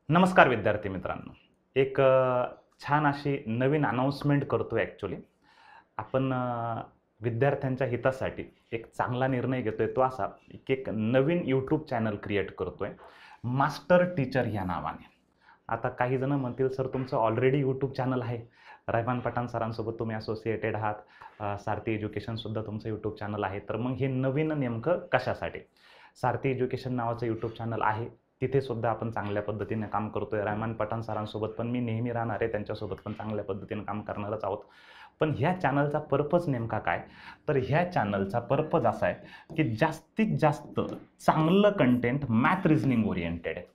नमस्कार विद्यार्थी मित्रांनो. एक छान अशी नवीन अनाउन्समेंट करतोय ॲक्चुअली. आपण विद्यार्थ्यांच्या हितासाठी एक चांगला निर्णय घेतोय तो असा, की एक नवीन यूट्यूब चॅनल क्रिएट करतोय, मास्टर टीचर या नावाने. आता काही जण म्हणतील, "सर तुमचं ऑलरेडी यूट्यूब चॅनल आहे. रहमान पठाण सरांसोबत तुम्ही असोसिएटेड आहात. सारथी एज्युकेशनसुद्धा तुमचं यूट्यूब चॅनल आहे. तर मग हे नवीन नेमकं कशासाठी?" सारथी एज्युकेशन नावाचं यूट्यूब चॅनल आहे. तिथे सुद्धा आपण चांगल्या पद्धतीने काम करतोय. रहमान पठाण सरांसोबत पण मी नेहमी राहणार आहे. त्यांच्यासोबत पण चांगल्या पद्धतीने काम करणारच आहोत. पण ह्या चॅनलचा पर्पज नेमका काय? तर ह्या चॅनलचा पर्पज असा आहे, की जास्तीत जास्त चांगलं कंटेंट मॅथ रिझनिंग ओरिएंटेड आहे.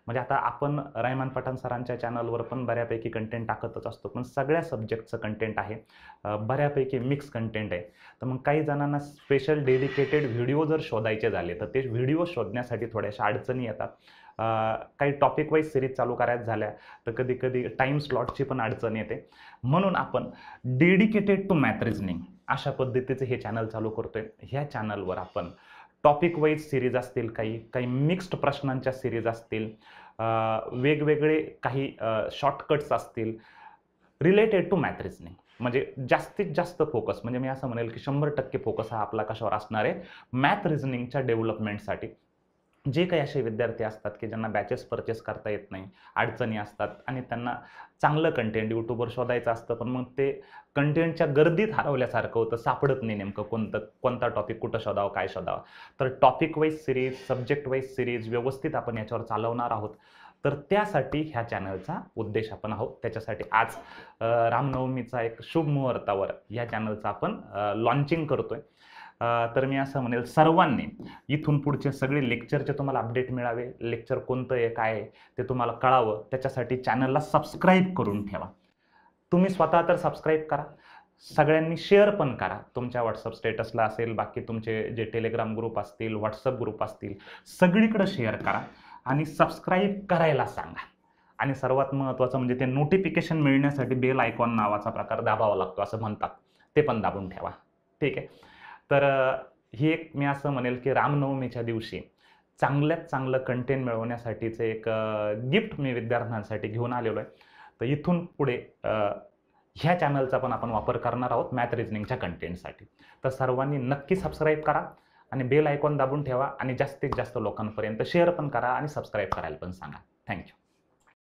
म्हणजे आता आपण रहमान पठाण सरांच्या चॅनलवर पण बऱ्यापैकी कंटेंट टाकतच असतो. पण सगळ्या सब्जेक्टचं कंटेंट आहे. बऱ्यापैकी मिक्स कंटेंट आहे. तर मग काही जणांना स्पेशल डेडिकेटेड व्हिडिओ जर शोधायचे झाले, तर ते व्हिडिओ शोधण्यासाठी थोड्याशा अडचणी येतात. काही टॉपिक वाईज सिरीज चालू करायच्या झाल्या, तर कधी-कधी टाईम स्लॉटची पण अडचण येते. म्हणून आपण डेडिकेटेड टू मॅथ रिझनिंग अशा पद्धतीचं हे चॅनल चालू करतोय. ह्या चॅनलवर आपण टॉपिक वाईज सीरीज असतील, काही मिक्स्ड प्रश्नांच्या सीरीज असतील, वेगवेगळे काही शॉर्टकट्स असतील रिलेटेड टू मॅथ रिझनिंग. म्हणजे जास्तीत जास्त फोकस, म्हणजे मी असं म्हणेल की 100% फोकस हा आपला कशावर असणार आहे? मॅथ रिझनिंगच्या डेव्हलपमेंटसाठी. जे काही असे विद्यार्थी असतात की ज्यांना बॅचेस परचेस करता येत नाही, अडचणी असतात आणि त्यांना चांगलं कंटेंट यूट्यूबवर शोधायचं असतं, पण मग ते कंटेंटच्या गर्दीत हरवल्यासारखं होतं, सापडत नाही नेमकं कोणता टॉपिक कुठं शोधावं, काय शोधावं. तर topic wise series, subject wise series व्यवस्थित आपण याच्यावर चालवणार आहोत. तर त्यासाठी ह्या चॅनलचा उद्देश आपण आहोत. त्याच्यासाठी आज रामनवमीचा एक शुभ मुहूर्तावर या चॅनलचं आपण लॉन्चिंग करतोय. तर मी असं म्हणेल सर्वांनी इथून पुढचे सगळे लेक्चरचे तुम्हाला अपडेट मिळावे, लेक्चर कोणतं आहे, काय आहे ते तुम्हाला कळावं, त्याच्यासाठी चॅनलला सबस्क्राईब करून ठेवा. तुम्ही स्वतः तर सबस्क्राईब करा, सगळ्यांनी शेअर पण करा. तुमच्या WhatsApp स्टेटसला असेल, बाकी तुमचे जे टेलिग्राम ग्रुप असतील, WhatsApp ग्रुप असतील, सगळीकडे शेअर करा आणि सबस्क्राईब करायला सांगा. आणि सर्वात महत्त्वाचं म्हणजे ते नोटिफिकेशन मिळण्यासाठी बेल आयकॉन नावाचा प्रकार दाबावा लागतो असं म्हणतात. ते पण दाबून ठेवा. ठीक आहे. तर ही एक मी असं म्हणेल की रामनवमीच्या दिवशी चांगल्यात चांगलं कंटेंट मिळवण्यासाठीचं एक गिफ्ट मी विद्यार्थ्यांसाठी घेऊन आलेलो आहे. तर इथून पुढे ह्या चॅनलचा पण आपण वापर करणार आहोत मॅथ रिझनिंगच्या कंटेंटसाठी. तर सर्वांनी नक्की सबस्क्राईब करा आणि बेल आयकॉन दाबून ठेवा आणि जास्तीत जास्त लोकांपर्यंत शेअर पण करा आणि सबस्क्राईब करायला पण सांगा. थँक्यू.